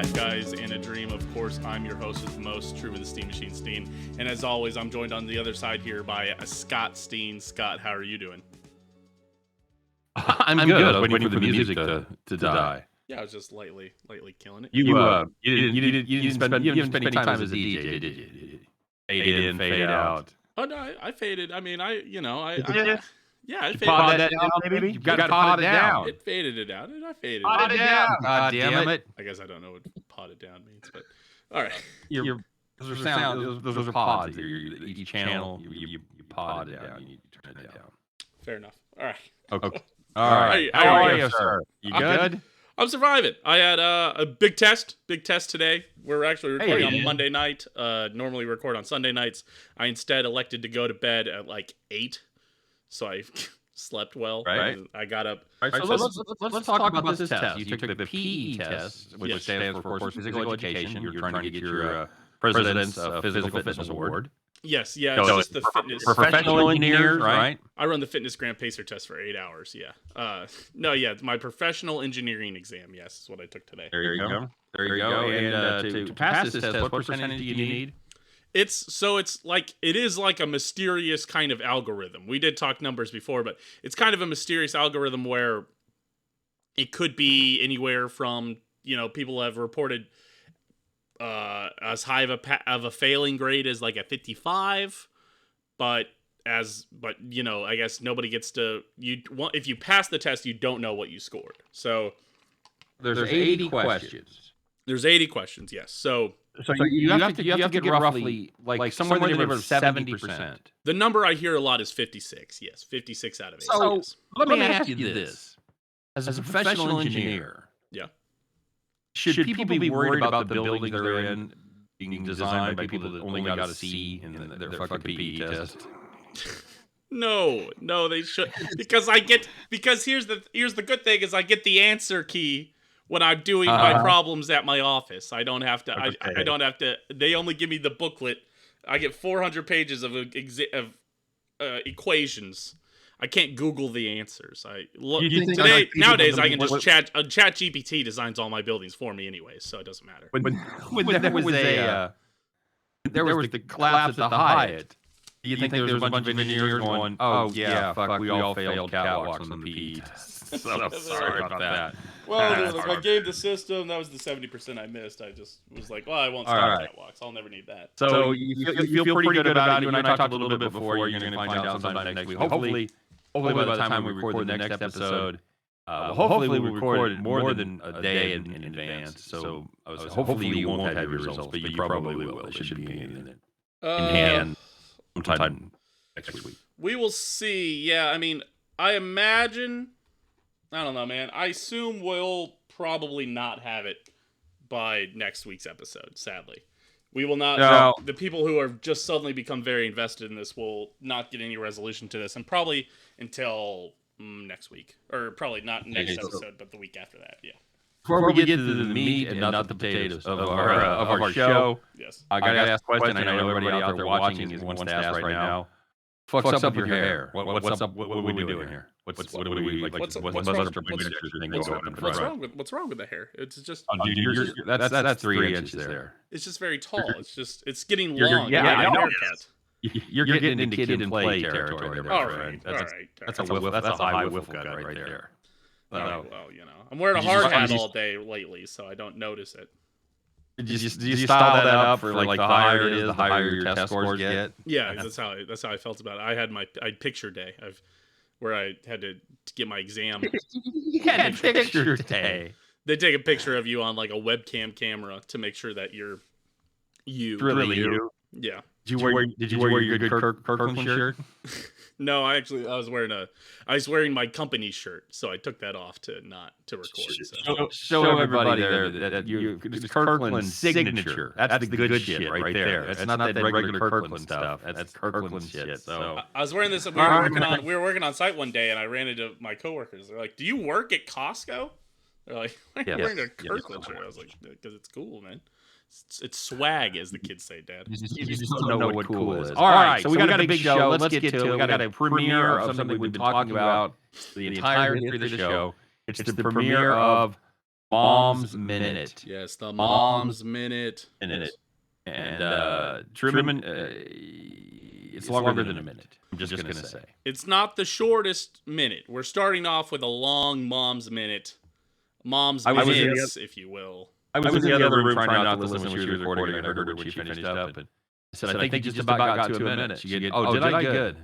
Bad Guys and a Dream. Of course, I'm your host with the most, Truman the Steam Machine Steen. And as always, I'm joined on the other side here by Scott Steen. Scott, how are you doing? I'm good. I was waiting for the music to die. Yeah, I was just lightly killing it. You didn't spend any time as a DJ, did you? Fade in, fade out. Oh no, I faded. I mean, I faded. Pot that down, maybe? You've got to pot it down. It faded it out, and I faded Pot it down. God damn it. I guess I don't know what potted down means, but all right. Those are sounds. Those are pods. Each channel, you pod it down. You turn it down. Fair enough. All right. Okay. All right. How are you, sir? You good? I'm surviving. I had a big test today. We're actually recording on Monday night. Normally record on Sunday nights. I instead elected to go to bed at like 8, so I slept well. Right. I got up. All right, so let's talk about this test. You took the PE test, which stands for, of course, physical education. You're trying to get your President's Physical Fitness Award. Yes, yeah, it's just the fitness. Professional engineers, right? I run the fitness Grand Pacer test for 8 hours, yeah. It's my professional engineering exam, yes, is what I took today. There you go. And to pass this test, what percentage do you need? It is like a mysterious kind of algorithm. We did talk numbers before, but it's kind of a mysterious algorithm where it could be anywhere from, people have reported as high of a failing grade as like a 55, but I guess nobody gets to if you pass the test, you don't know what you scored. So there's 80 questions. There's 80 questions, yes. So you have to get roughly like somewhere in the neighborhood of 70%. The number I hear a lot is 56. Yes, 56 out of 80. So yes. let me ask you this: as a professional engineer, yeah. Should people be worried about the buildings they're in being designed by people that only got a C in their fucking PE test? No, they should, because here's the good thing is I get the answer key when I'm doing my problems at my office. I don't have to. Okay. I don't have to. They only give me the booklet. I get 400 pages of equations. I can't Google the answers. Nowadays I can just chat GPT designs all my buildings for me anyways, so it doesn't matter. When there was the collapse at the Hyatt, do you think there was a bunch of engineers going, "Oh yeah, fuck, we all failed catwalks on the PE test." So sorry about that. Well, I gave the system. That was the 70% I missed. I just was like, well, I won't start catwalks. I'll never need that. So you feel pretty good about it. You and I talked a little bit before. You're going to find out sometime next week. Hopefully by the time we record the next episode, hopefully we record more than a day in advance. So hopefully you won't have your results, but you probably will. It should be in hand sometime next week. We will see. Yeah, I mean, I imagine. I don't know, man. I assume we'll probably not have it by next week's episode, sadly. We will not. No. The people who have just suddenly become very invested in this will not get any resolution to this, and probably until next week. Or probably not next episode, but the week after that, yeah. Before we get to the meat and not the potatoes of our show, yes. I got to ask a question. I know everybody out there watching wants to ask right now. Fucks up with your hair. What's up? What are we doing here? What's wrong with the hair? It's just that's 3 inches there. It's just very tall. It's getting long. I know. You're getting into kid and play territory there, all right. That's a high whiff cut right there. Well, I'm wearing a hard hat all day lately, so I don't notice it. Do you style that up for like the higher it is, the higher your test scores get? Yeah, that's how I felt about it. I had picture day, where I had to get my exam. You had picture day. They take a picture of you on like a webcam camera to make sure that you're you. It's really you. Yeah. Did you wear your good Kirkland shirt? No, I was wearing my company shirt, so I took that off to record. So. Show everybody there that it's Kirkland's signature. That's the good shit right there. That's not that regular Kirkland stuff. That's Kirkland shit. So I was wearing this. We were working on site one day, and I ran into my coworkers. They're like, "Do you work at Costco?" They're like, "Why are you wearing a Kirkland shirt?" I was like, "Because it's cool, man. It's swag, as the kids say, Dad." You just don't know what cool is. All right, so we got a big show. Let's get to it. We got a premiere of something we've been talking about the entire history of the show. It's the premiere of Mom's Minute. Yes, the Mom's Minute. Minute. And Truman, it's longer than a minute. I'm just going to say. It's not the shortest minute. We're starting off with a long Mom's Minute. Mom's Minutes, if you will. I was in the other room trying not to listen when she was recording. I heard her when she finished up. And I said, I think you just about got to a minute. She said, oh, did I? Good.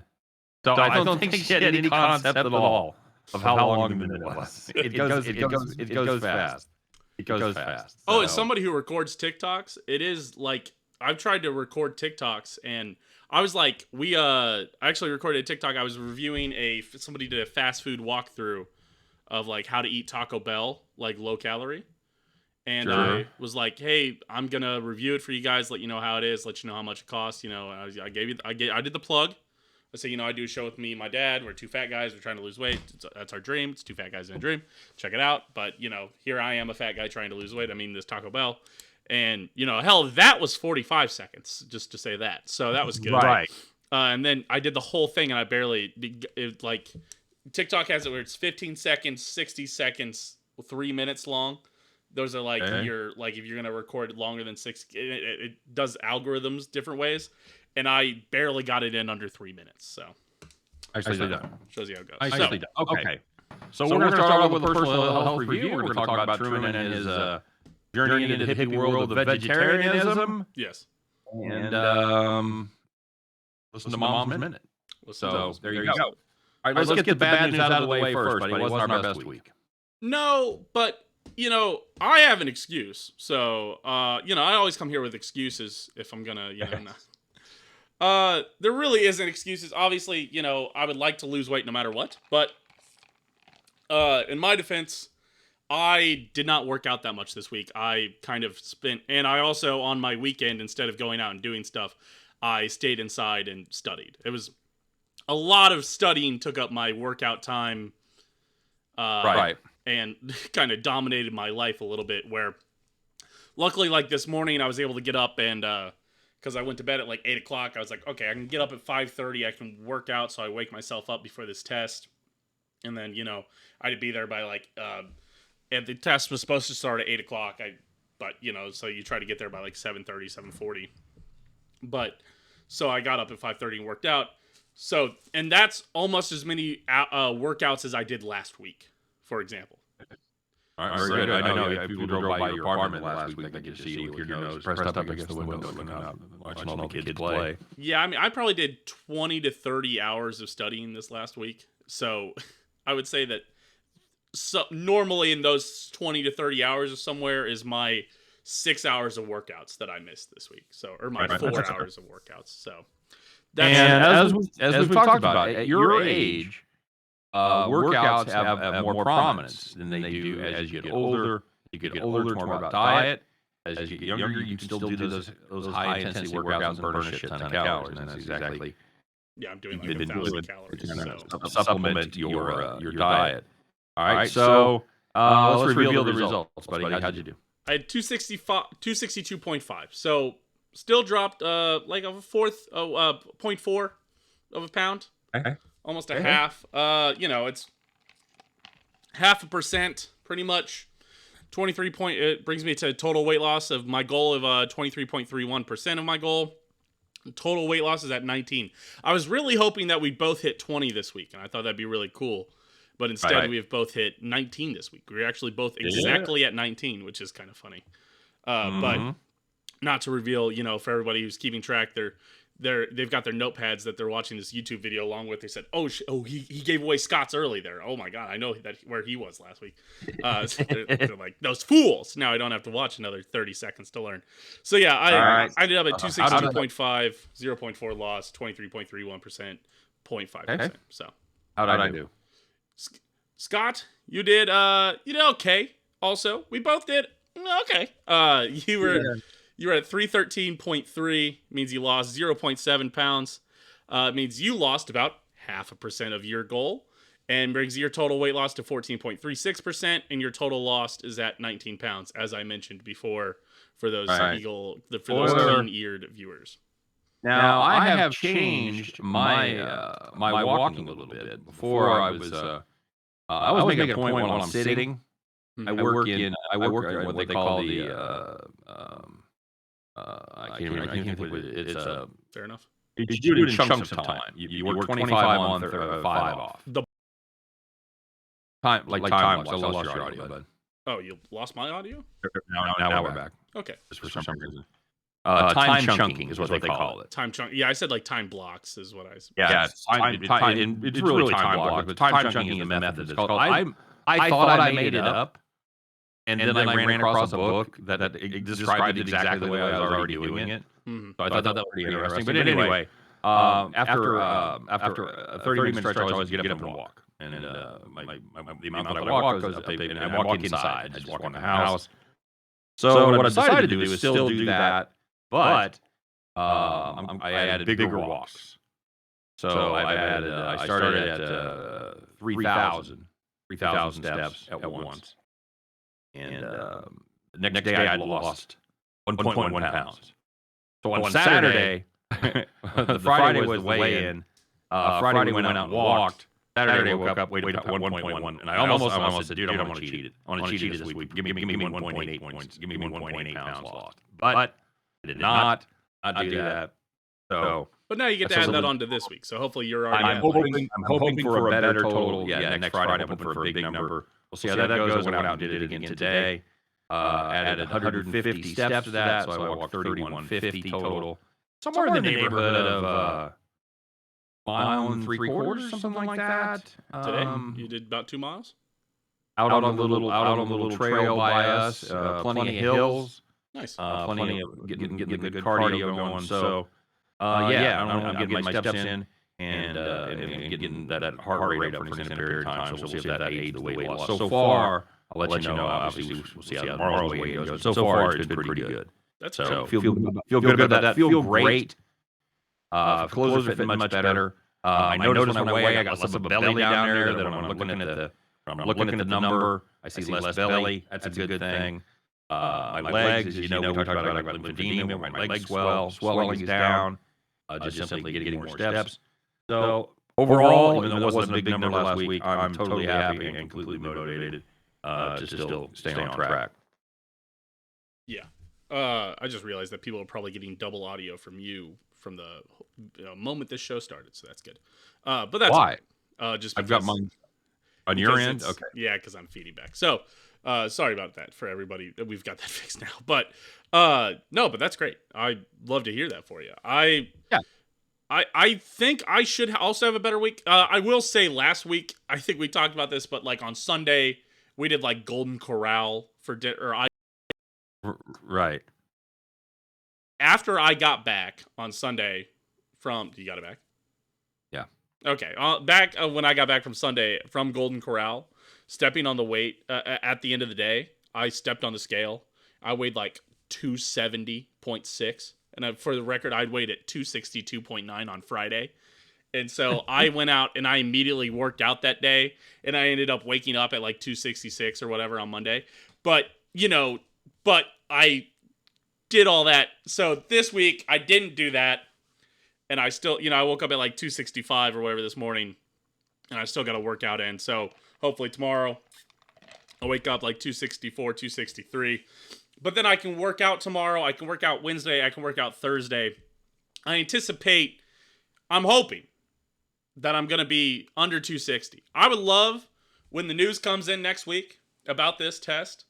So I don't think she had any concept at all of how long the minute was. It goes fast. It goes fast. Oh, as somebody who records TikToks, it is like I've tried to record TikToks, and I was like, I actually recorded a TikTok. I was reviewing somebody did a fast food walkthrough of like how to eat Taco Bell, like low calorie. And sure. I was like, hey, I'm going to review it for you guys, let you know how it is, let you know how much it costs. You know, I did the plug. I say, I do a show with me and my dad. We're two fat guys. We're trying to lose weight. That's our dream. It's two fat guys in a dream. Check it out. But, here I am, a fat guy trying to lose weight. I mean, this Taco Bell. And, hell, that was 45 seconds, just to say that. So that was good. Right. And then I did the whole thing, and I barely, TikTok has it where it's 15 seconds, 60 seconds, 3 minutes long. Those are like, if you're going to record longer than 6, it does algorithms different ways. And I barely got it in under 3 minutes. So, actually done. Shows you how it goes. Actually done. Okay. So we're going to start off with a personal health review. We're going to talk about Truman and his journey into the hippie world of vegetarianism. Yes. And listen to Mom's Minute. So there you go. All right, let's get the bad news out of the way first, buddy. It wasn't our best week. No, but I have an excuse. So, I always come here with excuses if I'm gonna, there really isn't excuses. Obviously, I would like to lose weight no matter what. But, in my defense, I did not work out that much this week. I kind of and I also, on my weekend, instead of going out and doing stuff, I stayed inside and studied. It was a lot of studying took up my workout time. Right. And kind of dominated my life a little bit, where luckily, like this morning, I was able to get up and, because I went to bed at like 8 o'clock, I was like, okay, I can get up at 5:30, I can work out, so I wake myself up before this test, and then, I'd be there by like, and the test was supposed to start at 8 o'clock, but, so you try to get there by like 7:30, 7:40, but, so I got up at 5:30 and worked out, so, and that's almost as many workouts as I did last week. For example. All right, very good. I know if people drove by your apartment last week, they could see you with your nose pressed up against the window looking out, watching all the kids play. Yeah, I mean, I probably did 20 to 30 hours of studying this last week. So I would say that normally in those 20 to 30 hours of somewhere is my 6 hours of workouts that I missed this week. So, or my 4 hours of workouts. So that's, and as we've talked about, at your age, workouts have more prominence than they do as you get older. You get older, it's more about diet. As you get younger, you can still do those high-intensity workouts and burn a shit ton of calories. And that's exactly. Yeah, I'm doing like 1,000 calories. So supplement your diet. All right, so let's reveal the results, buddy. How'd you do? I had 262.5. So still dropped like a 0.4 of a pound. Okay. Almost a half. It's 0.5%, pretty much. 23 it brings me to total weight loss of my goal of 23.31% of my goal. Total weight loss is at 19. I was really hoping that we'd both hit 20 this week, and I thought that'd be really cool. But instead, we have both hit 19 this week. We're actually both exactly at 19, which is kind of funny. But not to reveal, for everybody who's keeping track, they've got their notepads that they're watching this YouTube video along with. They said, he gave away Scott's early there. Oh my God, I know where he was last week. So they're like, those fools. Now I don't have to watch another 30 seconds to learn. So yeah, I ended up at 262.5, 0.4 loss, 23.31%, 0.5%. So how did I do? Scott, you did okay. Also, we both did okay. You were at 313.3, means you lost 0.7 pounds. Means you lost about 0.5% of your goal, and brings your total weight loss to 14.36%, and your total loss is at 19 pounds, as I mentioned before, for those keen-eared viewers. Now, I have changed my my walking a little bit. Before I was making a point while I'm sitting. I work in what they call the I can't think what it's Fair enough. you do it in chunks of time. You work 25 on, 5 off. The Time time blocks. I lost your audio, bud. Oh, you lost my audio? Now we're back. Okay. Just for some reason. Time chunking is what they call it. Time chunk. Yeah, I said like time blocks is what I said. Yeah, it's really time blocks, but time chunking is the method. It's called. I thought I made it up, and then I ran across a book that described it exactly the way I was already doing it. Mhm. So I thought that was pretty interesting. But anyway, after a 30-minute stretch, I always get up and walk. And the amount that I walk goes up, and I walk inside. I just walk in the house. So what I decided to do is still do that, but I added bigger walks. So I started at 3,000 steps at once. And the next day I lost 1.1 pounds. So on Saturday, the Friday was the weigh-in. Friday we went out and walked. Saturday I woke up, weighed up 1.1, and I almost said, dude, I'm going to cheat it. I want to cheat it this week. Give me 1.8 points. Give me 1.8 pounds lost. But I did not do that. So, but now you get to add that onto this week. So hopefully you're already. I'm hoping for a better total. Yeah, next Friday I'm hoping for a big number. We'll see how that goes. I went out and did it again today. Added 150 steps to that, so I walked 3,150 total. Somewhere in the neighborhood of mile and 3/4, something like that. Today you did about 2 miles. Out on the little trail by us. Plenty of hills. Nice. Plenty of getting the good cardio going. So I'm getting my steps in and getting that heart rate up for an extended period of time. So we'll see if that aids the weight loss. So far, I'll let you know. Obviously, we'll see how tomorrow's weight goes. So far, it's been pretty good. That's so feel good about that. Feel great. Clothes are fitting much better. I noticed when I weigh, I got less of a belly down there. That when I'm looking at the number, I see less belly. That's a good thing. My legs, as you know, we talked about I got lymphedema. My legs swelling is down. Just simply getting more steps. So overall, even though it wasn't a big number last week, I'm totally happy and completely motivated to still stay on track. Yeah. I just realized that people are probably getting double audio from you from the moment this show started, so that's good. But that's why. Just I've got mine on your end. Okay. Yeah, because I'm feeding back. So sorry about that for everybody. We've got that fixed now. But no, but that's great. I'd love to hear that for you. I think I should also have a better week. I will say last week, I think we talked about this, but like on Sunday, we did like Golden Corral for dinner. Right. After I got back on Sunday you got it back? Yeah. Okay. Back when I got back from Sunday from Golden Corral, stepping on the weight at the end of the day, I stepped on the scale. I weighed like 270.6. And for the record, I'd weighed at 262.9 on Friday. And so I went out and I immediately worked out that day. And I ended up waking up at like 266 or whatever on Monday. But I did all that. So this week I didn't do that. And I still, I woke up at like 265 or whatever this morning. And I still got to work out in. So hopefully tomorrow I'll wake up like 264, 263. But then I can work out tomorrow. I can work out Wednesday. I can work out Thursday. I'm hoping that I'm going to be under 260. I would love when the news comes in next week about this test.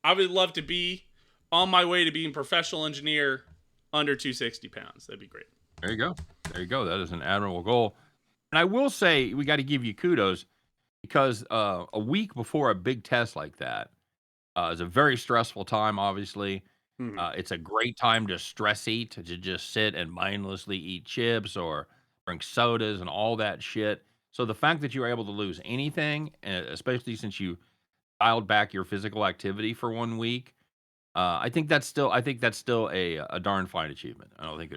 I would love to be on my way to being professional engineer under 260 pounds. That'd be great. There you go. That is an admirable goal. And I will say we got to give you kudos because a week before a big test like that is a very stressful time, obviously. Mm-hmm. It's a great time to stress eat, to just sit and mindlessly eat chips or drink sodas and all that shit. So the fact that you were able to lose anything, especially since you dialed back your physical activity for 1 week, I think that's still a darn fine achievement. I don't think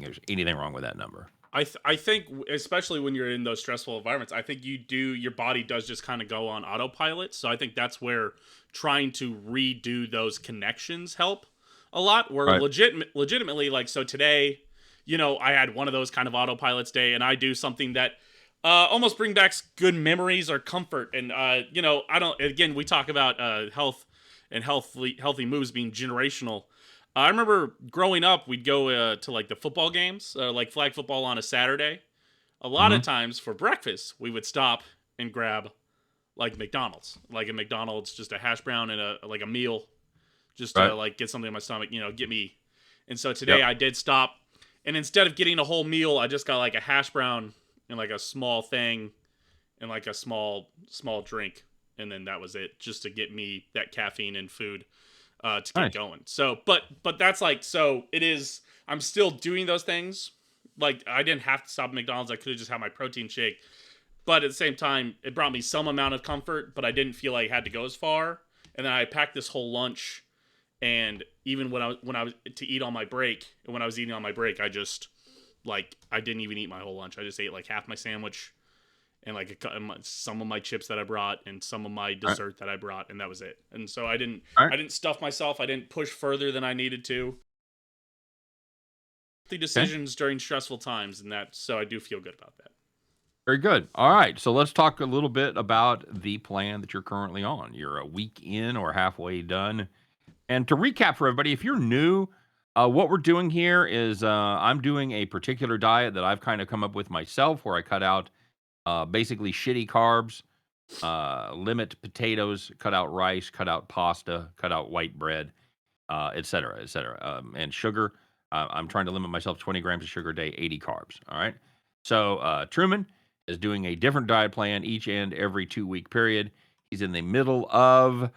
there's anything wrong with that number. I think especially when you're in those stressful environments, I think your body does just kind of go on autopilot. So I think that's where trying to redo those connections help a lot. Where right. legitimately, like, so today, I had one of those kind of autopilots day, and I do something that Almost bring back good memories or comfort, and I don't. Again, we talk about health and healthy moves being generational. I remember growing up, we'd go to like the football games, like flag football on a Saturday. A lot Hmm. of times for breakfast, we would stop and grab like McDonald's, like a McDonald's, just a hash brown and a meal, just to Right. like get something in my stomach, get me. And so today Yep. I did stop, and instead of getting a whole meal, I just got like a hash brown and like a small thing and like a small drink, and then that was it, just to get me that caffeine and food to get Nice. going. So, but that's like, so it is. I'm still doing those things. Like I didn't have to stop at McDonald's. I could have just had my protein shake. But at the same time, it brought me some amount of comfort. But I didn't feel like I had to go as far. And then I packed this whole lunch. And even when I was to eat on my break, and when I was eating on my break, I just like I didn't even eat my whole lunch. I just ate like half my sandwich and like some of my chips that I brought and some of my All right. dessert that I brought, and that was it. And so I didn't All right. I didn't stuff myself. I didn't push further than I needed to. The Okay. decisions during stressful times, and that so I do feel good about that. Very good. All right. So let's talk a little bit about the plan that you're currently on. You're a week in or halfway done. And to recap for everybody, if you're new, what we're doing here is I'm doing a particular diet that I've kind of come up with myself where I cut out basically shitty carbs, limit potatoes, cut out rice, cut out pasta, cut out white bread, et cetera, et cetera. And sugar, I'm trying to limit myself 20 grams of sugar a day, 80 carbs. All right. So Truman is doing a different diet plan each and every 2 week period. He's in the middle of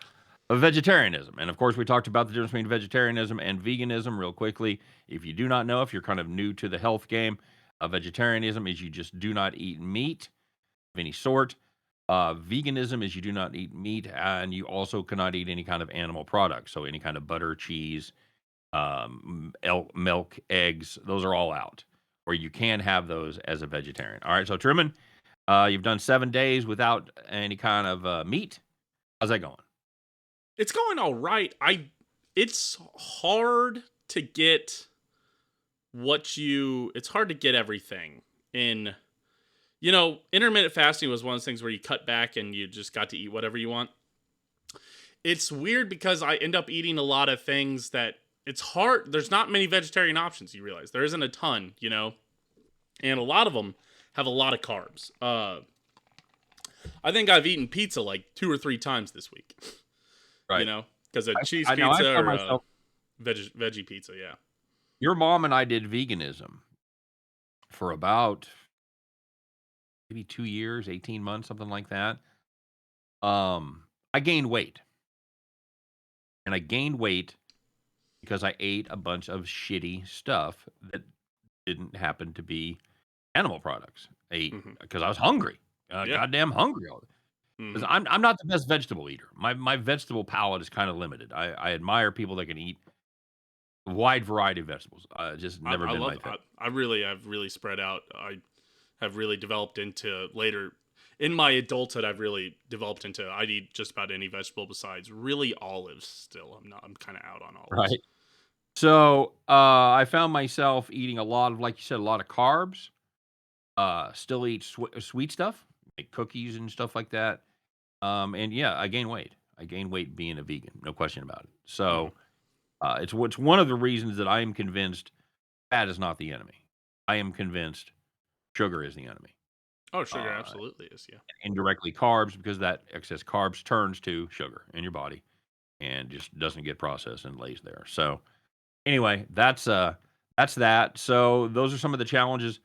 vegetarianism. And of course, we talked about the difference between vegetarianism and veganism real quickly. If you do not know, if you're kind of new to the health game, vegetarianism is you just do not eat meat of any sort. Veganism is you do not eat meat and you also cannot eat any kind of animal products. So any kind of butter, cheese, milk, eggs, those are all out. Or you can have those as a vegetarian. All right. So Truman, you've done 7 days without any kind of meat. How's that going? It's going all right. It's hard to get it's hard to get everything in. Intermittent fasting was one of those things where you cut back and you just got to eat whatever you want. It's weird because I end up eating a lot of things that it's hard. There's not many vegetarian options, you realize. There isn't a ton, and a lot of them have a lot of carbs. I think I've eaten pizza like 2 or 3 times this week, Right. because a cheese I know I pizza found or a myself. veggie pizza, yeah. Your mom and I did veganism for about maybe 2 years, 18 months, something like that. I gained weight, and I gained weight because I ate a bunch of shitty stuff that didn't happen to be animal products. Ate Hmm. because I was hungry, Yeah. goddamn hungry. Because Hmm. I'm not the best vegetable eater. My vegetable palate is kind of limited. I admire people that can eat a wide variety of vegetables. Just never I been love. my thing. I've really spread out. I have really developed into later in my adulthood. I've really developed into. I'd eat just about any vegetable besides really olives. Still, I'm not. I'm kind of out on olives. Right. So, I found myself eating a lot of, like you said, a lot of carbs. Still eat sweet stuff, like cookies and stuff like that. And yeah, I gained weight. I gained weight being a vegan, no question about it. Hmm. So, it's one of the reasons that I am convinced fat is not the enemy. I am convinced sugar is the enemy. Oh, sugar Uh, absolutely is. Yeah. Indirectly carbs because that excess carbs turns to sugar in your body and just doesn't get processed and lays there. So, anyway, that's that. So those are some of the challenges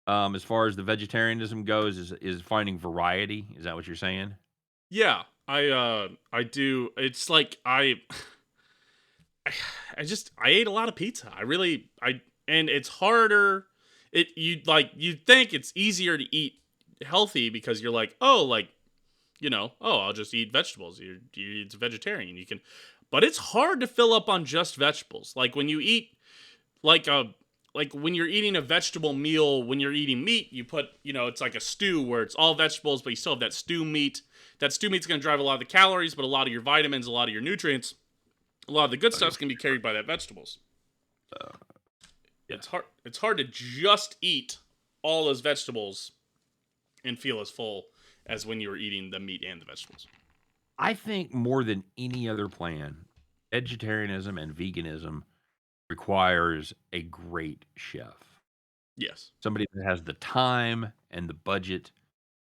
as far as the vegetarianism goes. Is finding variety? Is that what you're saying? Yeah. I do. It's like I ate a lot of pizza. I really I and it's harder. You'd think it's easier to eat healthy because you're like, oh, like, I'll just eat vegetables. It's vegetarian. You can, but it's hard to fill up on just vegetables. Like when you eat like a like when you're eating a vegetable meal, when you're eating meat, you put, it's like a stew where it's all vegetables, but you still have that stew meat. That stew meat's going to drive a lot of the calories, but a lot of your vitamins, a lot of your nutrients, a lot of the good Uh, stuff's going to be carried by that vegetables. yeah. It's hard to just eat all those vegetables and feel as full as when you were eating the meat and the vegetables. I think more than any other plan, vegetarianism and veganism requires a great chef. Yes. Somebody that has the time and the budget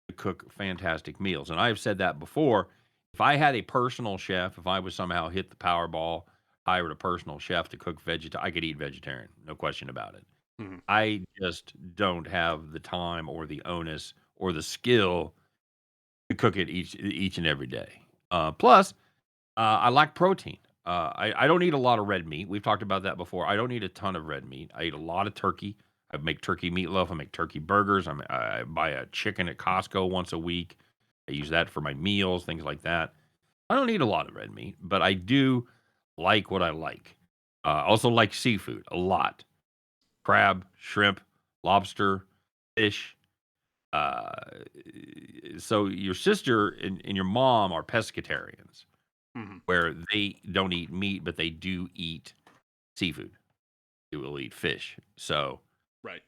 to cook fantastic meals. And I've said that before. If I had a personal chef, if I was somehow hit the Powerball, hired a personal chef to cook I could eat vegetarian, no question about it. Mhm. I just don't have the time or the onus or the skill to cook it each and every day. Plus, I like protein. I don't eat a lot of red meat. We've talked about that before. I don't eat a ton of red meat. I eat a lot of turkey. I make turkey meatloaf. I make turkey burgers. I buy a chicken at Costco once a week. I use that for my meals, things like that. I don't eat a lot of red meat, but I do like what I like. Also like seafood a lot. Crab, shrimp, lobster, fish. Uh, so your sister and your mom are pescatarians, Mhm. where they don't eat meat, but they do eat seafood. They will eat fish. So Right.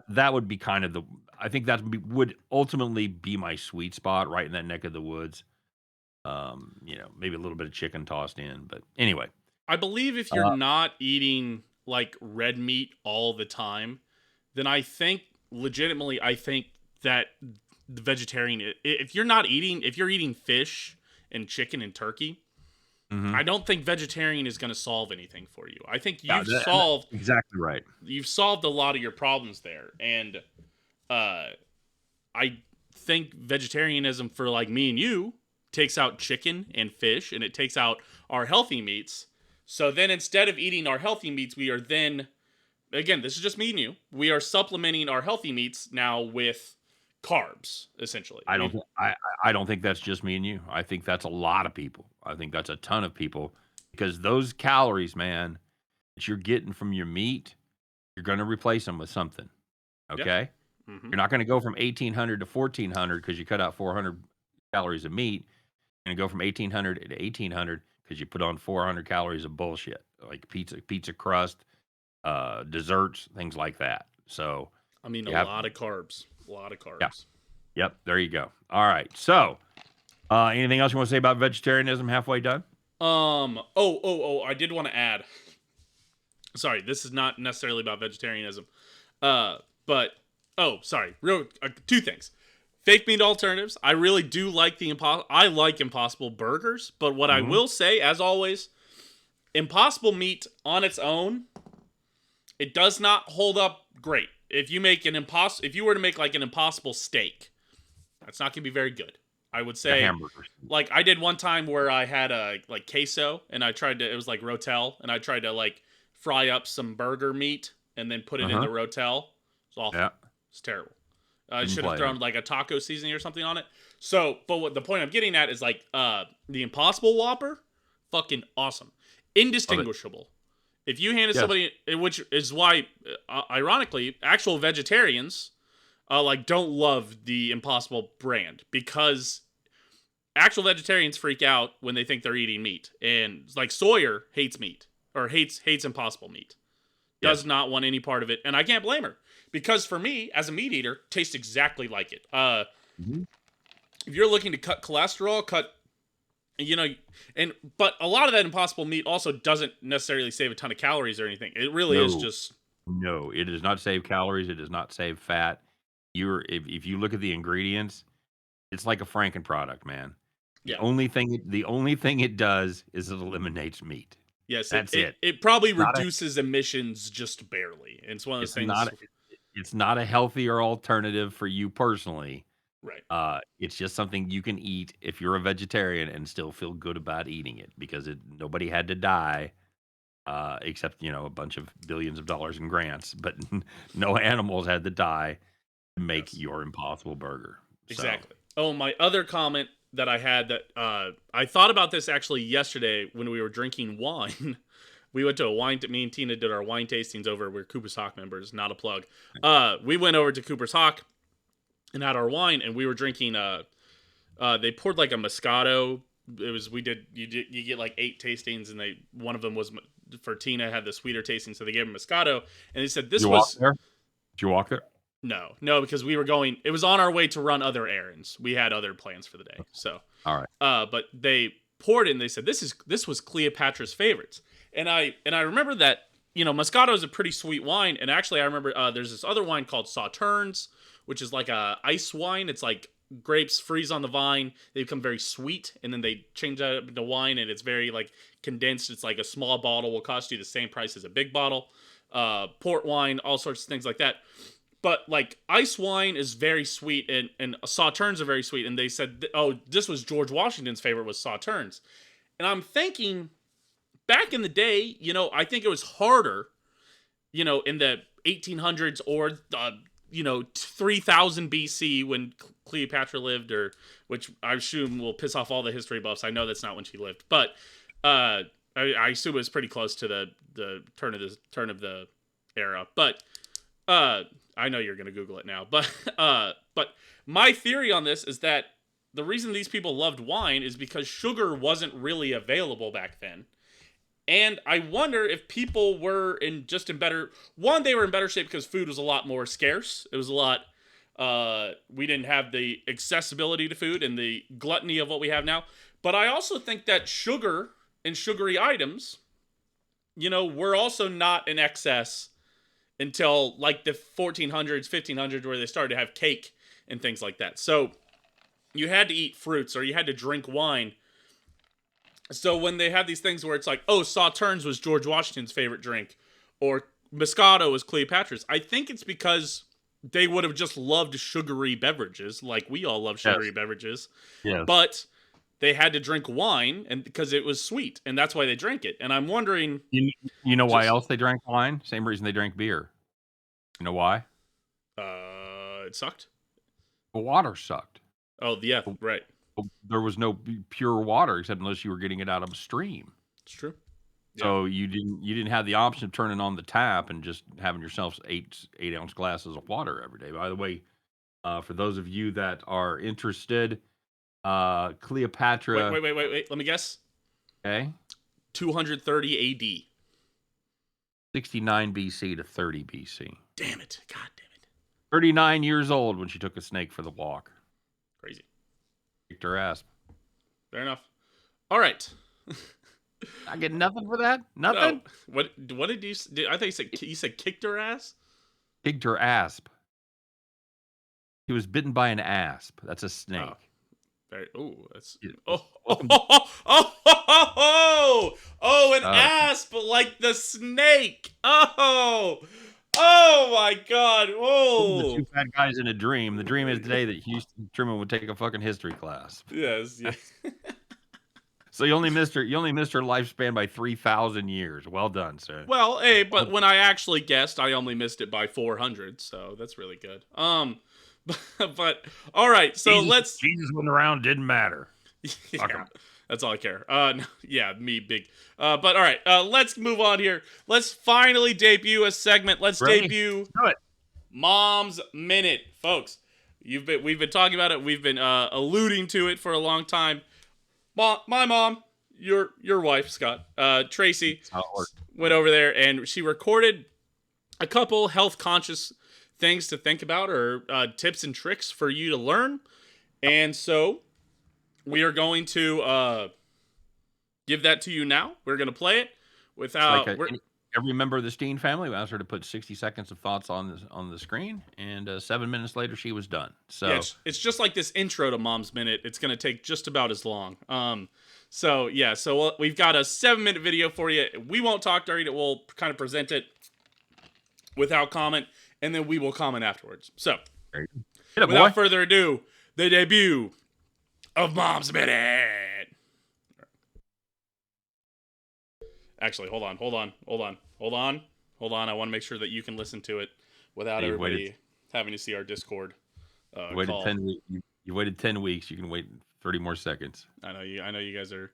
that would be kind of I think would ultimately be my sweet spot, right in that neck of the woods. Maybe a little bit of chicken tossed in, but anyway. I believe if you're Uh, not eating like red meat all the time, then I think legitimately I think that the vegetarian if you're not eating if you're eating fish and chicken and turkey, mhm. I don't think vegetarian is going to solve anything for you. I think Yeah, exactly right. you've solved a lot of your problems there, and uh I think vegetarianism for like me and you takes out chicken and fish and it takes out our healthy meats. So then instead of eating our healthy meats, we are then again, this is just me and you. We are supplementing our healthy meats now with carbs, essentially. I don't I don't think that's just me and you. I think that's a lot of people. I think that's a ton of people because those calories, man, that you're getting from your meat, you're going to replace them with something. Yeah. Okay? Mm-hmm. You're not going to go from 1800 to 1400 because you cut out 400 calories of meat. You're going to go from 1800 to 1800 because you put on 400 calories of bullshit like pizza crust, desserts, things like that. So I mean, a you have, lot of carbs. A lot of yeah, carbs. yep, there you go. All right. So, anything else you want to say about vegetarianism halfway done? I did want to add. Sorry, this is not necessarily about vegetarianism. But sorry, real two things. Fake meat alternatives. I really do like I like Impossible burgers, but what I Hmm. will say, as always, Impossible meat on its own, it does not hold up great. If you were to make like an Impossible steak, that's not gonna be very good. I would Like a say, hamburger. like I did one time where I had a like queso and I tried to, it was like rotel, and I tried to like fry up some burger meat and then put Uh it in huh. the rotel. It's awful. Yeah. It's terrible. I Didn't should have play it. thrown like a taco seasoning or something on it. So, but what the point I'm getting at is like the Impossible Whopper, fucking awesome, Love it. indistinguishable. If you handed Yes. somebody, which is why, ironically, actual vegetarians like don't love the Impossible brand because actual vegetarians freak out when they think they're eating meat, and like Sawyer hates meat or hates Impossible meat, does Yes. not want any part of it, and I can't blame her because for me as a meat eater, tastes exactly like it. Mhm. If you're looking to cut cholesterol, cut you know, and but a lot of that Impossible meat also doesn't necessarily save a ton of calories or anything. It really is No. just No. It does not save calories. It does not save fat. If you look at the ingredients, it's like a Franken product, man. yeah. The only thing it does is it eliminates meat. Yes, That's it. it probably Not a reduces emissions just barely. It's one of those it's things. not it's not a healthier alternative for you personally. Right. It's just something you can eat if you're a vegetarian and still feel good about eating it because nobody had to die, except, a bunch of billions of dollars in grants, but no animals had to die to make Yes. your Impossible Burger. So, Exactly. Oh, my other comment that I had that I thought about this actually yesterday when we were drinking wine. We went to a wine. Me and Tina did our wine tastings over. We're Cooper's Hawk members. Not a plug. We went over to Cooper's Hawk and had our wine, and we were drinking. They poured like a Moscato. It was you get like 8 tastings, and one of them was for Tina had the sweeter tasting, so they gave him Moscato, and they said this you walk was there? Did you walk there? No, because we were going. It was on our way to run other errands. We had other plans for the day. So, All right. but they poured it and they said this was Cleopatra's favorites, and I remember that Moscato is a pretty sweet wine, and actually I remember there's this other wine called Sauternes, which is like a ice wine. It's like grapes freeze on the vine, they become very sweet, and then they change that up into wine, and it's very like condensed. It's like a small bottle will cost you the same price as a big bottle. Port wine, all sorts of things like that. But like ice wine is very sweet, and Sauternes are very sweet. And they said, oh, this was George Washington's favorite was Sauternes. And I'm thinking, back in the day, I think it was harder, in the 1800s or 3000 BC when Cleopatra lived, or which I assume will piss off all the history buffs. I know that's not when she lived, but I assume it was pretty close to the turn of the era. But I know you're gonna Google it now, but my theory on this is that the reason these people loved wine is because sugar wasn't really available back then. And I wonder if people were in better. One, they were in better shape because food was a lot more scarce. It was a lot. We didn't have the accessibility to food and the gluttony of what we have now. But I also think that sugar and sugary items, were also not in excess until like the 1400s, 1500s, where they started to have cake and things like that. So you had to eat fruits or you had to drink wine. So when they have these things where it's like, oh, Sauternes was George Washington's favorite drink, or Moscato was Cleopatra's, I think it's because they would have just loved sugary beverages, like we all love sugary beverages. Yes. But they had to drink wine, and because it was sweet, and that's why they drank it. And I'm wondering, You know why else they drank wine? Same reason they drank beer. You know why? It sucked. The water sucked. Oh yeah, right. There was no pure water except unless you were getting it out of a stream. It's true. Yeah. So you didn't have the option of turning on the tap and just having yourself 8-ounce glasses of water every day. By the way, for those of you that are interested, Cleopatra. Wait. Let me guess. Okay. 230 AD. 69 BC to 30 BC. Damn it! God damn it! 39 years old when she took a snake for the walk. Crazy. Kicked her ass. Fair enough. All right. I get nothing for that. Nothing. No. What did you? I think you said kicked her ass. Kicked her asp. He was bitten by an asp. That's a snake. That's an asp like the snake. Oh my God! Whoa! The two bad guys in a dream. The dream is today that Truman would take a fucking history class. Yes. So you only missed her lifespan by 3,000 years. Well done, sir. Well, hey, but when I actually guessed, I only missed it by 400, so that's really good. But all right, so Jesus went around, didn't matter. Yeah, that's all I care. No, yeah, me big. But all right, let's move on here. Let's finally debut a segment. Let's debut Mom's Minute, folks. We've been talking about it. We've been alluding to it for a long time. My mom, your wife, Scott, Tracy, went over there and she recorded a couple health conscious things to think about, or tips and tricks for you to learn. And so we are going to give that to you now. We're going to play it without every member of the Steen family. We asked her to put 60 seconds of thoughts on the screen, and 7 minutes later she was done. So yeah, it's just like this intro to Mom's Minute. It's going to take just about as long. So we've got a 7-minute video for you. We won't talk during it. We'll kind of present it without comment, and then we will comment afterwards. So without further ado, the debut of Mom's Minute. Actually, hold on. I want to make sure that you can listen to it without everybody having to see our Discord call. 10 weeks. You waited 10 weeks. You can wait 30 more seconds. I know you guys are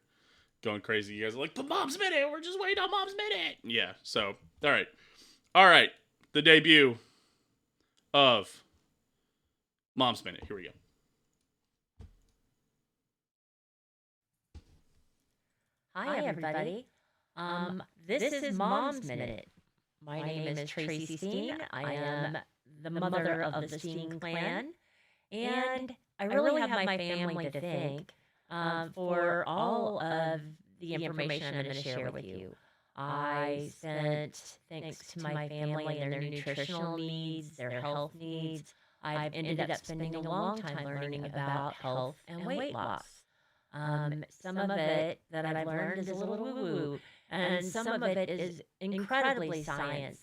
going crazy. You guys are like, but Mom's Minute. We're just waiting on Mom's Minute. Yeah. So, all right. The debut of Mom's Minute. Here we go. Hi, everybody. This is Mom's Minute. My name is Tracy Steen. I am the mother of the Steen clan, and I really have my family to thank for all of the information I'm going to share with you. I sent, thanks to my family and their nutritional needs, their health needs, I've ended up spending a long time learning about health and weight loss. Some of it that I've learned is a little woo-woo, and some of it is incredibly science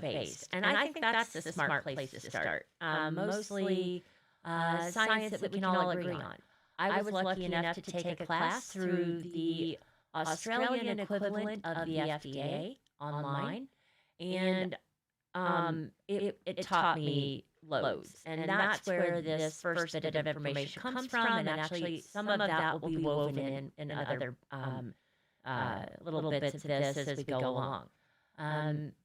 based. And I think that's the smart place to start. Mostly science that we can all agree on. I was lucky enough to take a class through the Australian equivalent of the FDA online, and it taught me loads. And that's where this first bit of information comes from, and actually some of that will be woven in other little bits of this as we go along.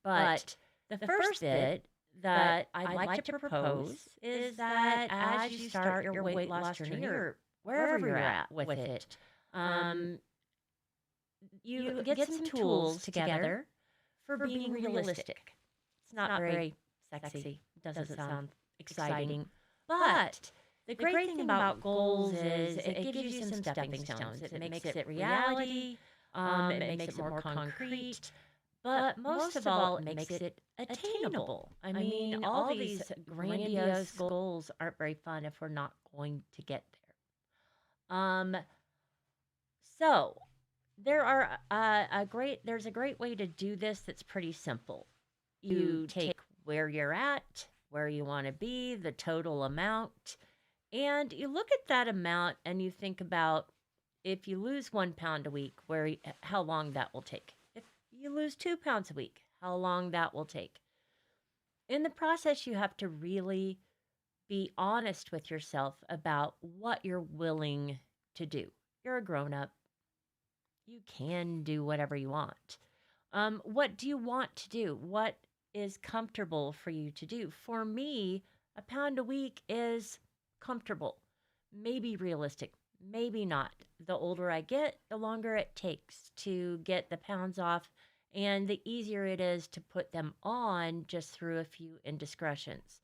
But the first bit that I'd like to propose is that as you start your weight loss journey, or wherever you're at with it, you get some tools together for being realistic. It's not very sexy, doesn't sound exciting, but the great thing about goals is it gives you some stepping stones. It makes it reality, it makes it more concrete, but most of all, it makes it attainable. I mean, all these grandiose goals aren't very fun if we're not going to get there. So there's a great way to do this that's pretty simple. You take where you're at, where you want to be, the total amount, and you look at that amount and you think about, if you lose 1 pound a week, how long that will take. If you lose 2 pounds a week, how long that will take. In the process, you have to really be honest with yourself about what you're willing to do. You're a grown-up. You can do whatever you want. What do you want to do? What is comfortable for you to do? For me, a pound a week is comfortable, maybe realistic, maybe not. The older I get, the longer it takes to get the pounds off, and the easier it is to put them on just through a few indiscretions.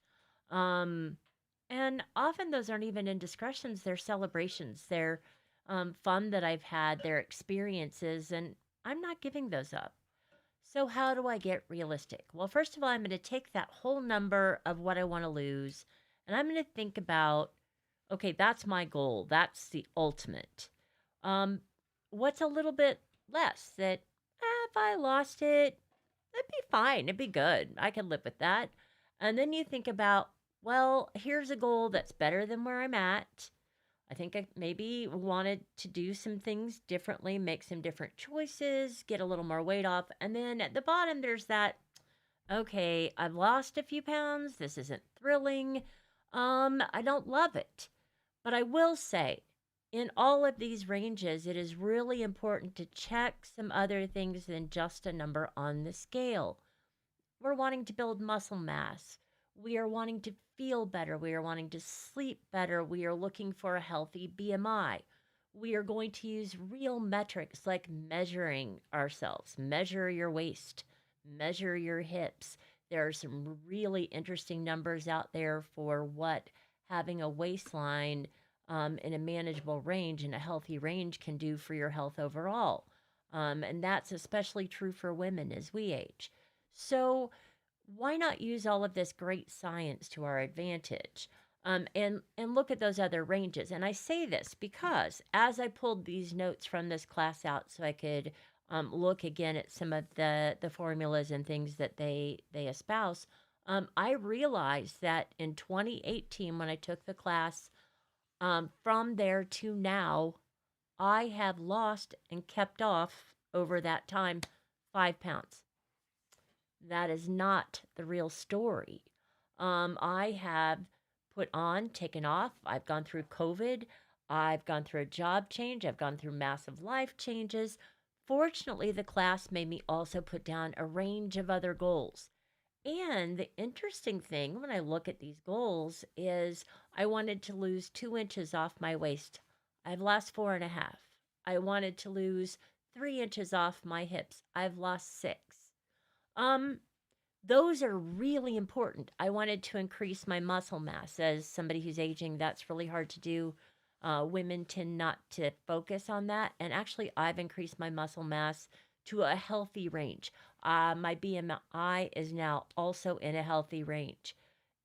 And often those aren't even indiscretions, they're celebrations. They're fun that I've had, they're experiences, and I'm not giving those up. So, how do I get realistic? Well, first of all, I'm going to take that whole number of what I want to lose, and I'm going to think about, okay, that's my goal. That's the ultimate. What's a little bit less that if I lost it, it'd be fine. It'd be good. I could live with that. And then you think about, well, here's a goal that's better than where I'm at. I think I maybe wanted to do some things differently, make some different choices, get a little more weight off. And then at the bottom, there's that, okay, I've lost a few pounds. This isn't thrilling. I don't love it. But I will say, in all of these ranges, it is really important to check some other things than just a number on the scale. We're wanting to build muscle mass. We are wanting to feel better. We are wanting to sleep better. We are looking for a healthy BMI. We are going to use real metrics like measuring ourselves, measure your waist, measure your hips. There are some really interesting numbers out there for what having a waistline in a manageable range and a healthy range can do for your health overall. And that's especially true for women as we age. So why not use all of this great science to our advantage and look at those other ranges? And I say this because as I pulled these notes from this class out so I could look again at some of the formulas and things that they espouse, I realized that in 2018 when I took the class, from there to now, I have lost and kept off over that time 5 pounds. That is not the real story. I have put on, taken off. I've gone through COVID. I've gone through a job change. I've gone through massive life changes. Fortunately, the class made me also put down a range of other goals. And the interesting thing when I look at these goals is I wanted to lose 2 inches off my waist. I've lost 4.5. I wanted to lose 3 inches off my hips. I've lost 6. Those are really important. I wanted to increase my muscle mass. As somebody who's aging, that's really hard to do. Women tend not to focus on that. And actually, I've increased my muscle mass to a healthy range. My BMI is now also in a healthy range.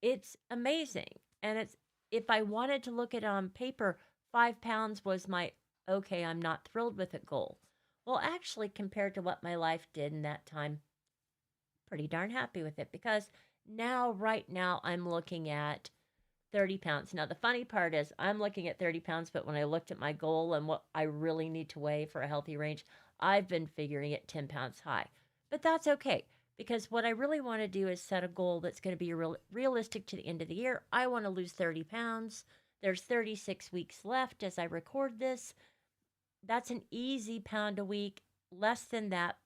It's amazing. And if I wanted to look at it on paper, 5 pounds was my okay, I'm not thrilled with it goal. Well, actually, compared to what my life did in that time, pretty darn happy with it because right now, I'm looking at 30 pounds. Now, the funny part is I'm looking at 30 pounds, but when I looked at my goal and what I really need to weigh for a healthy range, I've been figuring it 10 pounds high. But that's okay because what I really want to do is set a goal that's going to be realistic to the end of the year. I want to lose 30 pounds. There's 36 weeks left as I record this. That's an easy pound a week. Less than that,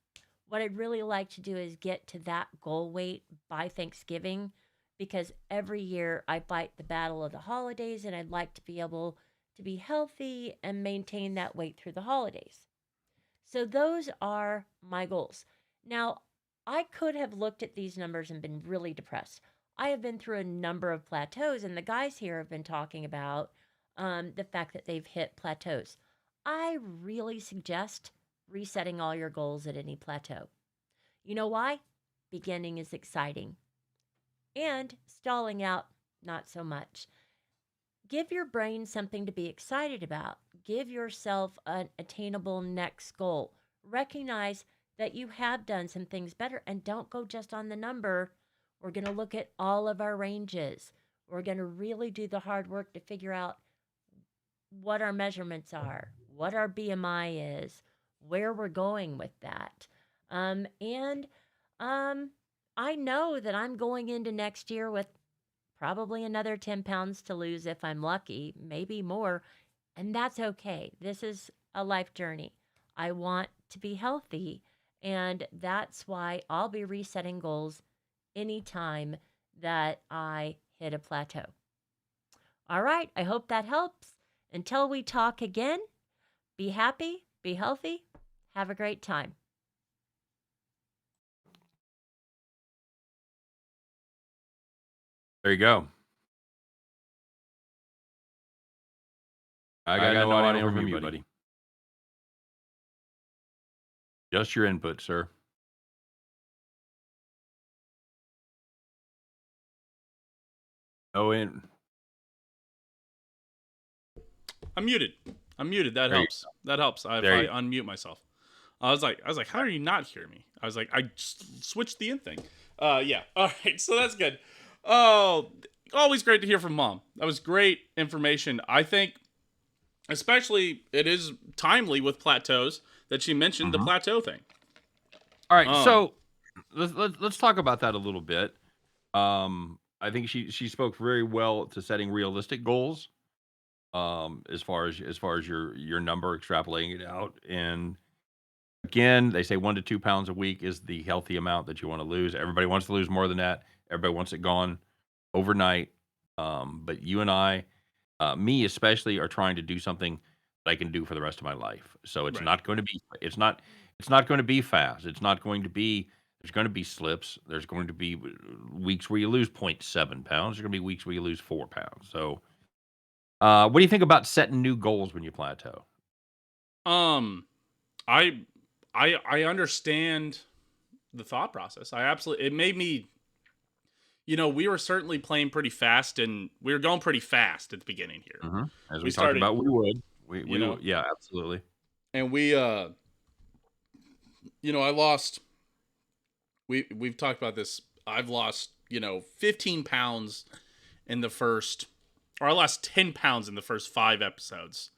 what I'd really like to do is get to that goal weight by Thanksgiving because every year I fight the battle of the holidays and I'd like to be able to be healthy and maintain that weight through the holidays. So those are my goals. Now, I could have looked at these numbers and been really depressed. I have been through a number of plateaus, and the guys here have been talking about the fact that they've hit plateaus. I really suggest resetting all your goals at any plateau. You know why? Beginning is exciting, and stalling out, not so much. Give your brain something to be excited about. Give yourself an attainable next goal. Recognize that you have done some things better and don't go just on the number. We're going to look at all of our ranges. We're going to really do the hard work to figure out what our measurements are, what our BMI is, where we're going with that. And I know that I'm going into next year with probably another 10 pounds to lose if I'm lucky, maybe more. And that's okay. This is a life journey. I want to be healthy. And that's why I'll be resetting goals anytime that I hit a plateau. All right. I hope that helps. Until we talk again, be happy, be healthy, have a great time. There you go. I got no audio from you, buddy. Just your input, sir. No in. I'm muted. That There you helps. That helps. If There I you- unmute myself. I was like, how do you not hear me? I was like, I just switched the in thing. Yeah. All right. So that's good. Oh, always great to hear from Mom. That was great information. I think, especially, it is timely with plateaus that she mentioned the plateau thing. All right, so let's talk about that a little bit. I think she spoke very well to setting realistic goals. As far as your number, extrapolating it out, and again, they say 1 to 2 pounds a week is the healthy amount that you want to lose. Everybody wants to lose more than that. Everybody wants it gone overnight. But you and I, me especially, are trying to do something that I can do for the rest of my life. So it's Right. not going to be it's not going to be fast. It's not going to be There's going to be slips. There's going to be weeks where you lose 0.7 pounds. There's going to be weeks where you lose 4 pounds. So what do you think about setting new goals when you plateau? I I understand the thought process. It made me, we were certainly playing pretty fast and we were going pretty fast at the beginning here. As We we talked started, about, we would. you know, Yeah, absolutely. and I lost, we've talked about this. I've lost, 15 pounds in the first, or I lost 10 pounds in the first 5 episodes.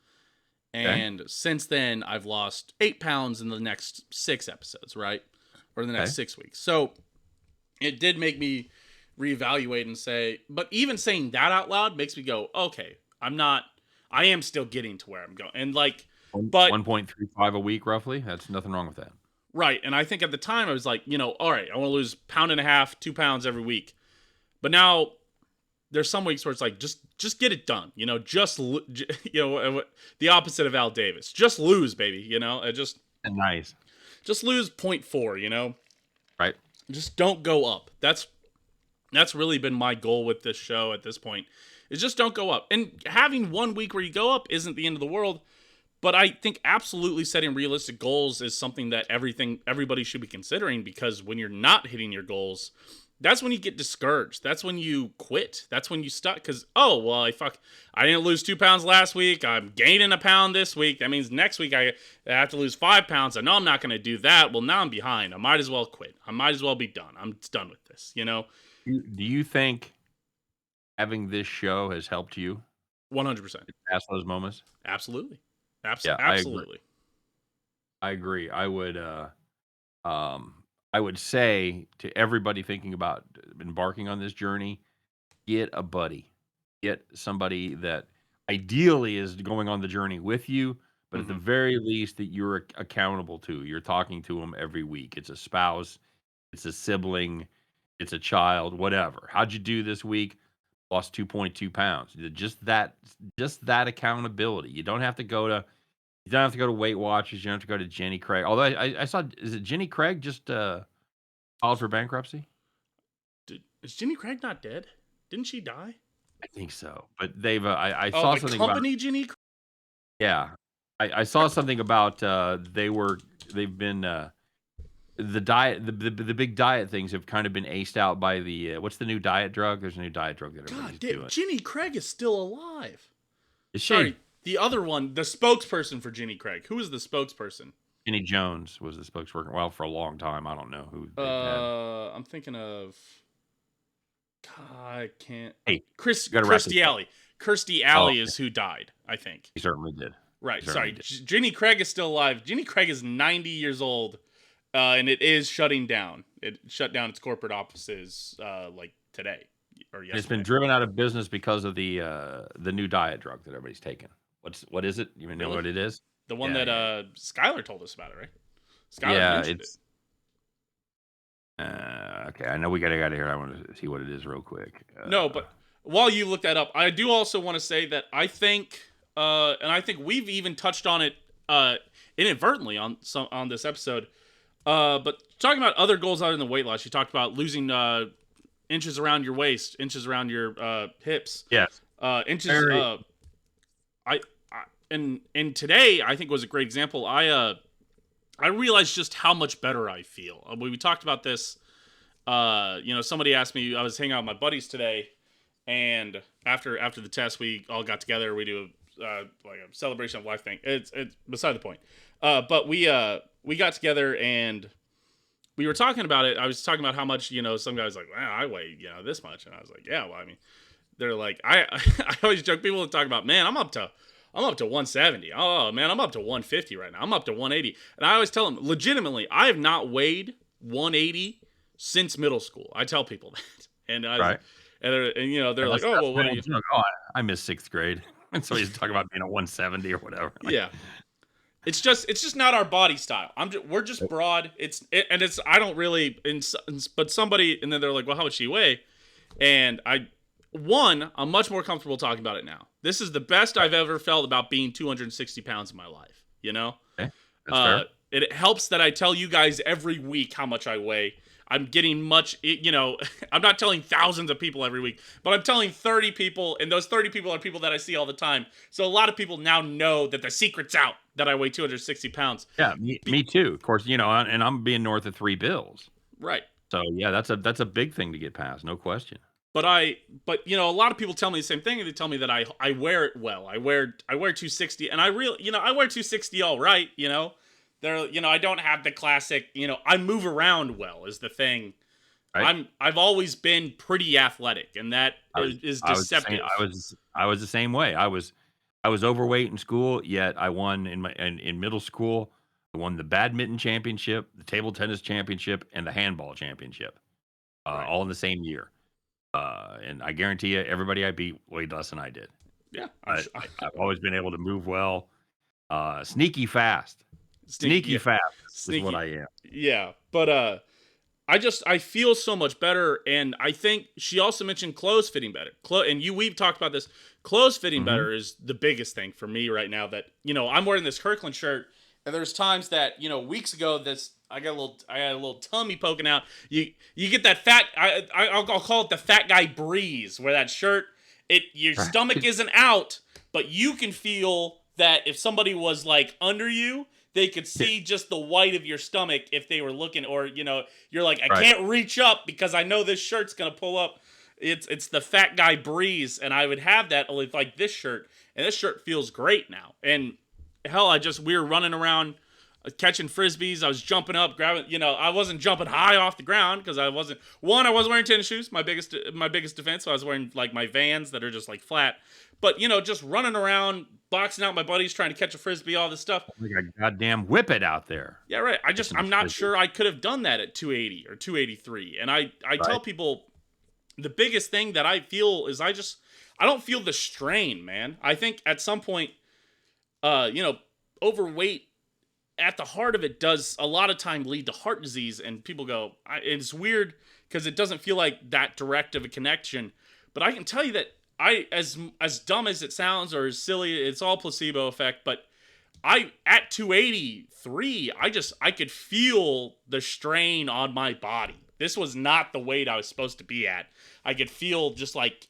Okay. And since then, I've lost 8 pounds in the next 6 episodes, right? Or the next Okay. 6 weeks. So it did make me reevaluate and say, but even saying that out loud makes me go, okay, I am still getting to where I'm going. And like, but 1.35 a week, roughly. That's nothing wrong with that. right. And I think at the time I was like, all right, I want to lose 1.5 pounds, 2 pounds every week. But now there's some weeks where it's like, just get it done. The opposite of Al Davis. Just lose, baby. Nice. Just lose 0.4, Right. Just don't go up. That's really been my goal with this show at this point. Is just don't go up. And having 1 week where you go up isn't the end of the world. But I think absolutely setting realistic goals is something that everybody should be considering, because when you're not hitting your goals, that's when you get discouraged. That's when you quit. That's when you stuck. Because, oh, well, I didn't lose 2 pounds last week. I'm gaining a pound this week. That means next week I have to lose 5 pounds. I know I'm not going to do that. Well, now I'm behind. I might as well quit. I might as well be done. I'm done with this, Do you think having this show has helped you 100%. pass those moments? Absolutely. Yeah, Absolutely. I agree. I would say to everybody thinking about embarking on this journey, get a buddy. Get somebody that ideally is going on the journey with you, but at the very least that you're accountable to. You're talking to them every week. It's a spouse, it's a sibling, it's a child, whatever. How'd you do this week? Lost 2.2 pounds. Just that accountability. You don't have to go to Weight Watchers. You don't have to go to Jenny Craig. Although I saw, is it Jenny Craig just filed for bankruptcy? Is Jenny Craig not dead? Didn't she die? I think so. But they've I saw something company about Jenny. Yeah, I saw something about they've been the diet the big diet things have kind of been aced out by the what's the new diet drug? There's a new diet drug that everybody's doing. Jenny Craig is still alive. Is she? Sorry, the other one, the spokesperson for Jenny Craig. Who is the spokesperson? Jenny Jones was the spokesperson. Well, for a long time, I don't know who. I'm thinking of. God, I can't. Hey, Kirstie Alley. Kirstie Alley is who died, I think. He certainly did. Right. Sorry, Jenny Craig is still alive. Jenny Craig is 90 years old, and it is shutting down. It shut down its corporate offices like today or yesterday. It's been driven out of business because of the new diet drug that everybody's taking. What is it? You even know what it is? The one that Skylar told us about it, right? Skylar mentioned it. Okay, I know we got to get out of here. I want to see what it is real quick. No, but while you look that up, I do also want to say that I think, and I think we've even touched on it inadvertently on this episode. But talking about other goals other than weight loss, you talked about losing inches around your waist, inches around your hips. Yes. Inches. And today I think was a great example. I realized just how much better I feel. We talked about this. Somebody asked me. I was hanging out with my buddies today, and after the test, we all got together. We do like a celebration of life thing. It's beside the point. But we got together and we were talking about it. I was talking about how much some guys like, wow, I weigh this much, and I was like, yeah, well, I mean, they're like, I always joke. People talk about, man, I'm up to 170. Oh, man, I'm up to 150 right now. I'm up to 180. And I always tell them, legitimately, I have not weighed 180 since middle school. I tell people that. And right. And they're like, oh, well, what are you? Oh, I missed 6th grade. And so he's talking about being a 170 or whatever. Like, yeah. It's just not our body style. We're just broad. I don't really, but somebody, and then they're like, well, how much do you weigh? And I'm much more comfortable talking about it now. This is the best I've ever felt about being 260 pounds in my life, Okay. That's fair. It helps that I tell you guys every week how much I weigh. I'm getting much, I'm not telling thousands of people every week, but I'm telling 30 people, and those 30 people are people that I see all the time. So a lot of people now know that the secret's out, that I weigh 260 pounds. Yeah, me too. Of course, and I'm being north of 3 bills. Right. So yeah, that's a big thing to get past, no question. But a lot of people tell me the same thing, and they tell me that I wear it well. I wear 260, and I wear 260 all right. I don't have the classic. I move around well is the thing. Right? I've always been pretty athletic, and that is deceptive. I was the same way. I was overweight in school, yet I won in middle school. I won the badminton championship, the table tennis championship, and the handball championship, all in the same year. And I guarantee you, everybody I beat weighed less than I did. Yeah, I've always been able to move well, sneaky fast. Sneaky fast is what I am. Yeah, but I feel so much better, and I think she also mentioned clothes fitting better. We've talked about this. Clothes fitting better is the biggest thing for me right now. That I'm wearing this Kirkland shirt, And there's times that, weeks ago, I had a little tummy poking out. You get that fat. I'll call it the fat guy breeze, where that shirt, your Right. stomach isn't out, but you can feel that if somebody was like under you, they could see just the white of your stomach if they were looking, or you're like, I Right. can't reach up because I know this shirt's gonna pull up. It's the fat guy breeze, and I would have that with like this shirt, and this shirt feels great now. And hell, we were running around catching frisbees. I was jumping up, grabbing. I wasn't jumping high off the ground because I wasn't wearing tennis shoes. My biggest defense. So I was wearing like my Vans that are just like flat. But just running around, boxing out my buddies, trying to catch a frisbee, all this stuff. Like a goddamn whippet out there. Yeah, right. Catching I'm this not frisbee. sure I could have done that at 280 or 283. And I tell Right. people the biggest thing that I feel is I don't feel the strain, man. I think at some point, overweight at the heart of it does a lot of time lead to heart disease, and people go, it's weird because it doesn't feel like that direct of a connection. But I can tell you that as dumb as it sounds or as silly, it's all placebo effect. But at 283, I could feel the strain on my body. This was not the weight I was supposed to be at. I could feel just like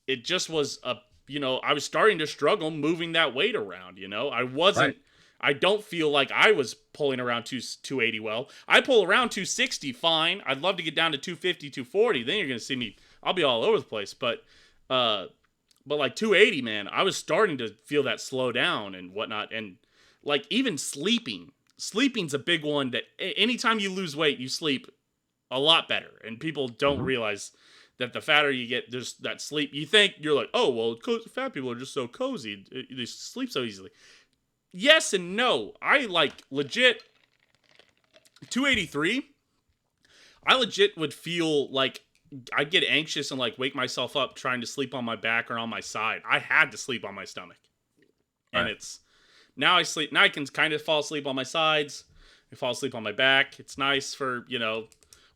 it just was I was starting to struggle moving that weight around. I wasn't. Right. I don't feel like I was pulling around 280 well. I pull around 260 fine. I'd love to get down to 250, 240. Then you're going to see me. I'll be all over the place. But like 280, man, I was starting to feel that slow down and whatnot. And like even sleeping's a big one that anytime you lose weight, you sleep a lot better. And people don't realize that the fatter you get, there's that sleep. You think you're like, oh, well, fat people are just so cozy. They sleep so easily. Yes and no. I like legit 283. I legit would feel like I'd get anxious and like wake myself up trying to sleep on my back or on my side. I had to sleep on my stomach. And Right. now I can kind of fall asleep on my sides. I fall asleep on my back. It's nice for,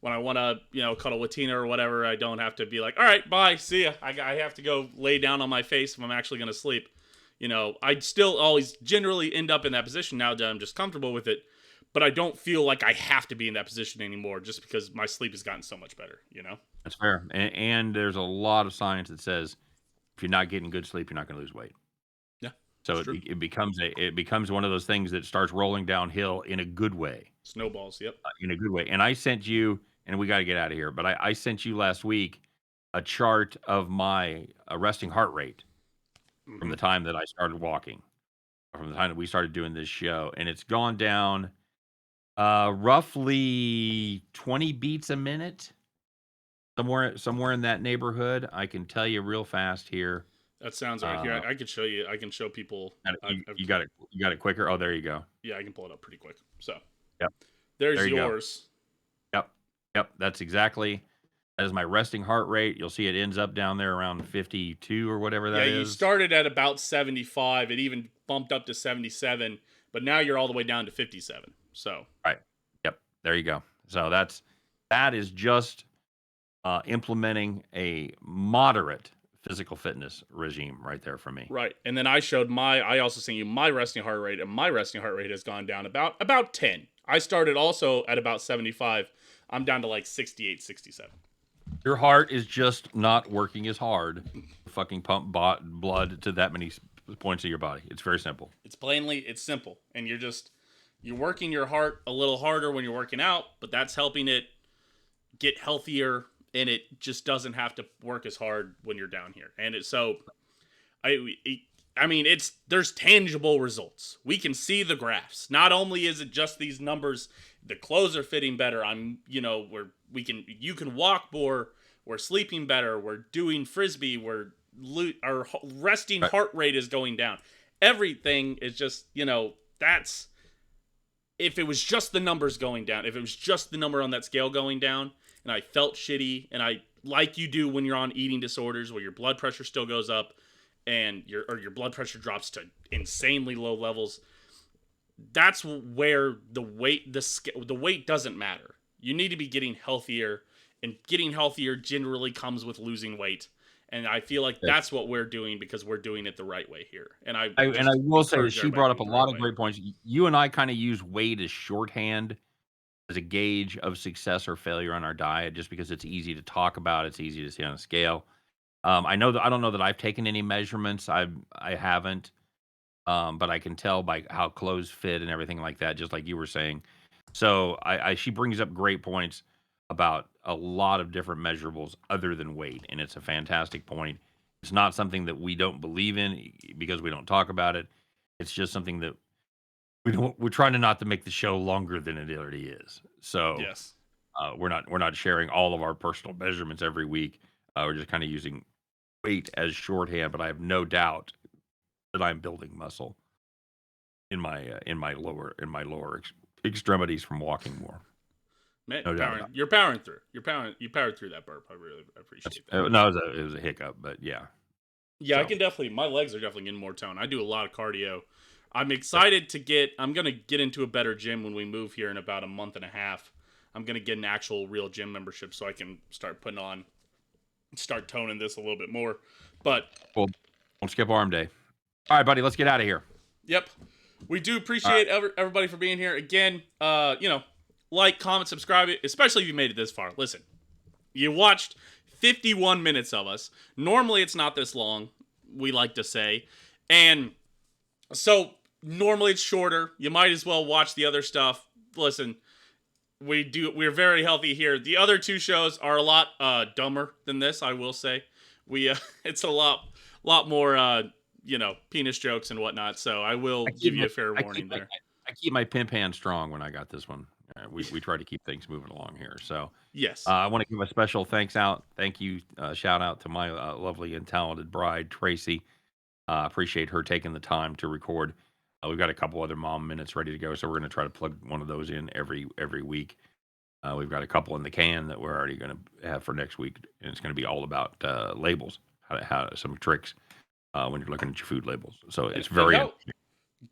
when I want to, cuddle with Tina or whatever. I don't have to be like, all right, bye, see ya. I have to go lay down on my face if I'm actually going to sleep. I'd still always generally end up in that position now that I'm just comfortable with it. But I don't feel like I have to be in that position anymore just because my sleep has gotten so much better, That's fair. And there's a lot of science that says if you're not getting good sleep, you're not going to lose weight. Yeah, So it's true. it becomes one of those things that starts rolling downhill in a good way. Snowballs, yep. In a good way. And I sent you, and we got to get out of here, but I sent you last week a chart of my resting heart rate from the time that I started walking, from the time that we started doing this show, and it's gone down roughly 20 beats a minute, somewhere in that neighborhood. I can tell you real fast here. That sounds right. Here, I could show you. I can show people. You got it quicker. Oh, there you go. Yeah, I can pull it up pretty quick. So, Yep. there's There you go. yours. Yep. That is my resting heart rate. You'll see it ends up down there around 52 or whatever that is. Yeah, you started at about 75. It even bumped up to 77, but now you're all the way down to 57. So, Right. Yep. There you go. So that is just implementing a moderate physical fitness regime right there for me. right. And then I also sent you my resting heart rate, and my resting heart rate has gone down about 10. I started also at about 75. I'm down to like 68, 67. Your heart is just not working as hard to fucking pump blood to that many points of your body. It's very simple. It's simple. And you're working your heart a little harder when you're working out, but that's helping it get healthier, and it just doesn't have to work as hard when you're down here. And there's tangible results. We can see the graphs. Not only is it just these numbers, the clothes are fitting better. You can walk more. We're sleeping better. We're doing frisbee. Our resting heart rate is going down. Everything is just, that's, if it was just the numbers going down, if it was just the number on that scale going down, and I felt shitty, and I, like you do when you're on eating disorders where your blood pressure still goes up and your blood pressure drops to insanely low levels, that's where the weight doesn't matter. You need to be getting healthier, and getting healthier generally comes with losing weight. And I feel like that's what we're doing because we're doing it the right way here. And I will say that she brought up a lot of way. great points. You and I kind of use weight as shorthand as a gauge of success or failure on our diet, just because it's easy to talk about, it's easy to see on a scale. I know that I don't know that I've taken any measurements. I haven't, but I can tell by how clothes fit and everything like that, just like you were saying. So she brings up great points about a lot of different measurables other than weight, and it's a fantastic point. It's not something that we don't believe in because we don't talk about it. It's just something that we're trying to not to make the show longer than it already is. So Yes. we're not sharing all of our personal measurements every week. We're just kind of using weight as shorthand, but I have no doubt that I'm building muscle in my lower extremities from walking more. Man, No you're powering through. You powered through that burp. I really appreciate that. No, it was a hiccup, but yeah. Yeah, So. I can definitely. My legs are definitely getting more tone. I do a lot of cardio. I'm excited to get. I'm gonna get into a better gym when we move here in about a month and a half. I'm gonna get an actual real gym membership so I can start toning this a little bit more. But Well, don't skip arm day. All right, buddy, let's get out of here. Yep, we do appreciate everybody for being here again. Like, comment, subscribe, especially if you made it this far. Listen, you watched 51 minutes of us. Normally, it's not this long, we like to say. And so, normally it's shorter. You might as well watch the other stuff. Listen, we're very healthy here. The other two shows are a lot dumber than this, I will say. It's a lot more, penis jokes and whatnot. So I will give you a fair warning there. I keep my pimp hand strong when I got this one. We try to keep things moving along here. So yes, I want to give a special thank you, shout out to my lovely and talented bride, Tracy. Appreciate her taking the time to record. We've got a couple other mom minutes ready to go, so we're going to try to plug one of those in every week. We've got a couple in the can that we're already going to have for next week, and it's going to be all about labels, how some tricks when you're looking at your food labels. So it's very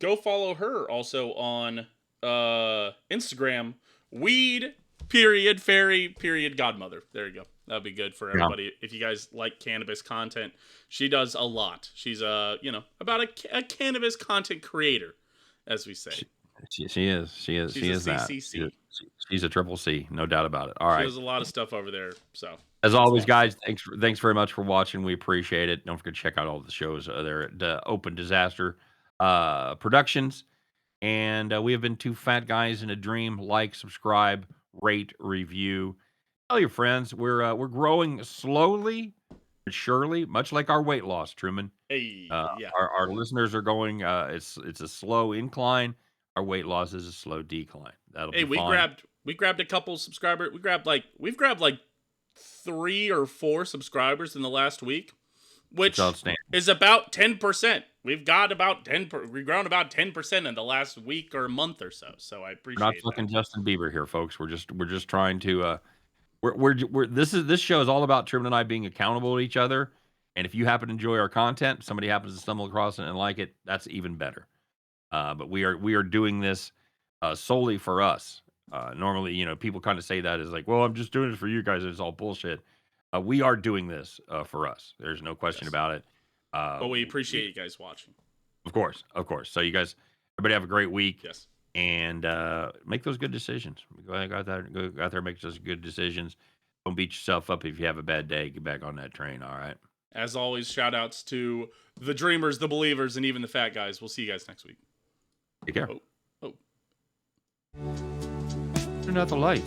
go follow her also on Instagram, weed fairy godmother. There you go. That'd be good for everybody. If you guys like cannabis content, she does a lot. She's about a cannabis content creator, as we say. She is that. She's a triple C, no doubt about it. All right. She does a lot of stuff over there. So as always, guys, thanks very much for watching. We appreciate it. Don't forget to check out all the shows there at Open Disaster Productions. And we have been Two Fat Guys in a Dream. Like, subscribe, rate, review. Tell your friends. We're growing slowly but surely, much like our weight loss, Truman. Hey, yeah. Our listeners are going. It's a slow incline. Our weight loss is a slow decline. That'll be fine. We grabbed a couple subscribers. We've grabbed like 3 or 4 subscribers in the last week, which is about 10%. We've got about 10. We've grown about 10% in the last week or month or so. So I appreciate. We're not fucking Justin Bieber here, folks. We're just trying to. This show is all about Truman and I being accountable to each other. And if you happen to enjoy our content, somebody happens to stumble across it and like it, that's even better. But we are doing this solely for us. Normally, people kind of say that as like, well, I'm just doing it for you guys. It's all bullshit. We are doing this for us. There's no question about it. But we appreciate you guys watching. Of course. So you guys, everybody have a great week. Yes. And make those good decisions. Go out there, make those good decisions. Don't beat yourself up if you have a bad day. Get back on that train, all right? As always, shout outs to the dreamers, the believers, and even the fat guys. We'll see you guys next week. Take care. Oh. Turn out the lights.